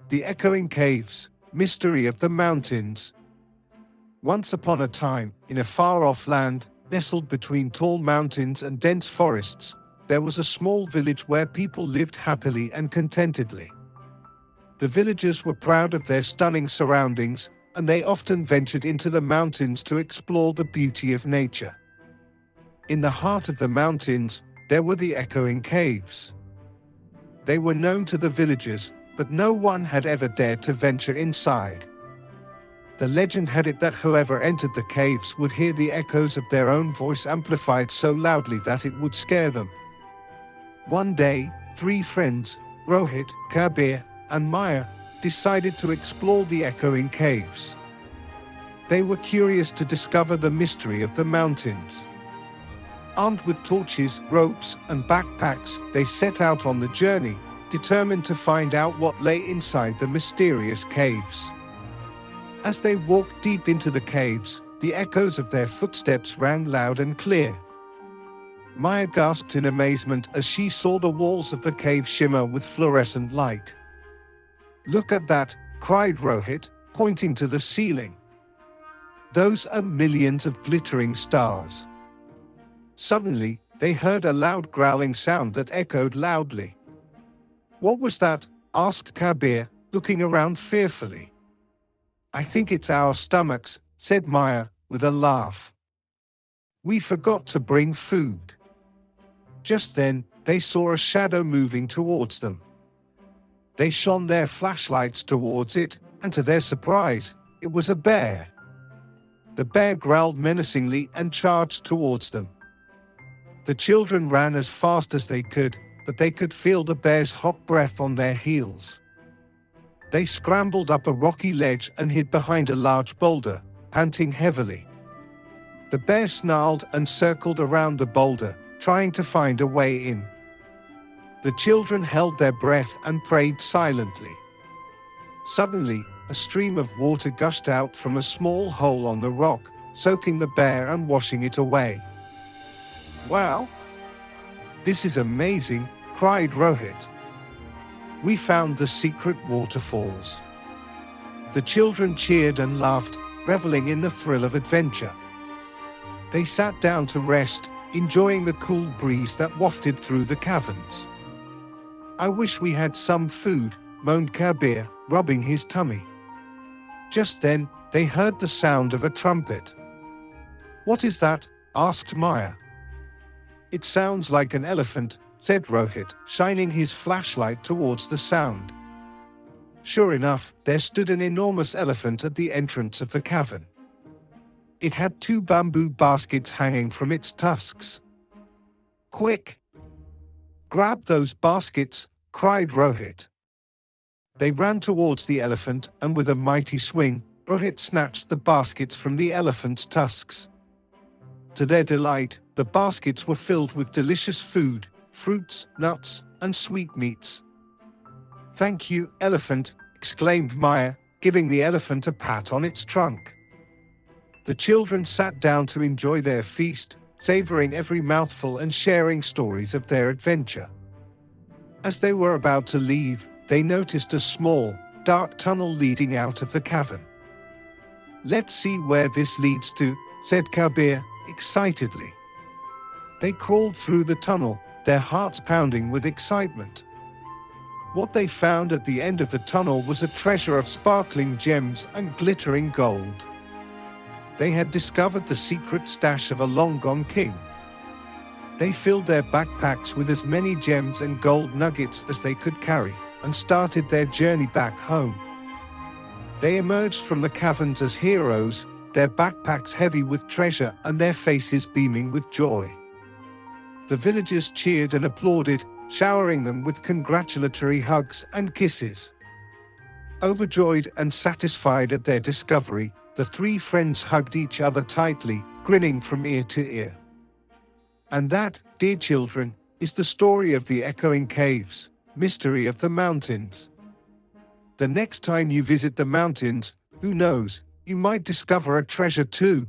The Echoing Caves, Mystery of the Mountains. Once upon a time, in a far-off land, nestled between tall mountains and dense forests, there was a small village where people lived happily and contentedly. The villagers were proud of their stunning surroundings, and they often ventured into the mountains to explore the beauty of nature. In the heart of the mountains, there were the Echoing Caves. They were known to the villagers, but no one had ever dared to venture inside. The legend had it that whoever entered the caves would hear the echoes of their own voice amplified so loudly that it would scare them. One day, three friends, Rohit, Kabir, and Maya, decided to explore the Echoing Caves. They were curious to discover the mystery of the mountains. Armed with torches, ropes, and backpacks, they set out on the journey, determined to find out what lay inside the mysterious caves. As they walked deep into the caves, the echoes of their footsteps rang loud and clear. Maya gasped in amazement as she saw the walls of the cave shimmer with fluorescent light. "Look at that," cried Rohit, pointing to the ceiling. "Those are millions of glittering stars." Suddenly, they heard a loud growling sound that echoed loudly. "What was that?" asked Kabir, looking around fearfully. "I think it's our stomachs," said Maya, with a laugh. "We forgot to bring food." Just then, they saw a shadow moving towards them. They shone their flashlights towards it, and to their surprise, it was a bear. The bear growled menacingly and charged towards them. The children ran as fast as they could, but they could feel the bear's hot breath on their heels. They scrambled up a rocky ledge and hid behind a large boulder, panting heavily. The bear snarled and circled around the boulder, trying to find a way in. The children held their breath and prayed silently. Suddenly, a stream of water gushed out from a small hole on the rock, soaking the bear and washing it away. "Wow! This is amazing," cried Rohit. "We found the secret waterfalls." The children cheered and laughed, reveling in the thrill of adventure. They sat down to rest, enjoying the cool breeze that wafted through the caverns. "I wish we had some food," moaned Kabir, rubbing his tummy. Just then, they heard the sound of a trumpet. "What is that?" asked Maya. "It sounds like an elephant," said Rohit, shining his flashlight towards the sound. Sure enough, there stood an enormous elephant at the entrance of the cavern. It had two bamboo baskets hanging from its tusks. "Quick! Grab those baskets!" cried Rohit. They ran towards the elephant, and with a mighty swing, Rohit snatched the baskets from the elephant's tusks. To their delight, the baskets were filled with delicious food, fruits, nuts, and sweetmeats. "Thank you, elephant," exclaimed Maya, giving the elephant a pat on its trunk. The children sat down to enjoy their feast, savoring every mouthful and sharing stories of their adventure. As they were about to leave, they noticed a small, dark tunnel leading out of the cavern. "Let's see where this leads to," said Kabir, excitedly. They crawled through the tunnel, their hearts pounding with excitement. What they found at the end of the tunnel was a treasure of sparkling gems and glittering gold. They had discovered the secret stash of a long-gone king. They filled their backpacks with as many gems and gold nuggets as they could carry, and started their journey back home. They emerged from the caverns as heroes, their backpacks heavy with treasure and their faces beaming with joy. The villagers cheered and applauded, showering them with congratulatory hugs and kisses. Overjoyed and satisfied at their discovery, the three friends hugged each other tightly, grinning from ear to ear. And that, dear children, is the story of the Echoing Caves, Mystery of the Mountains. The next time you visit the mountains, who knows, you might discover a treasure too.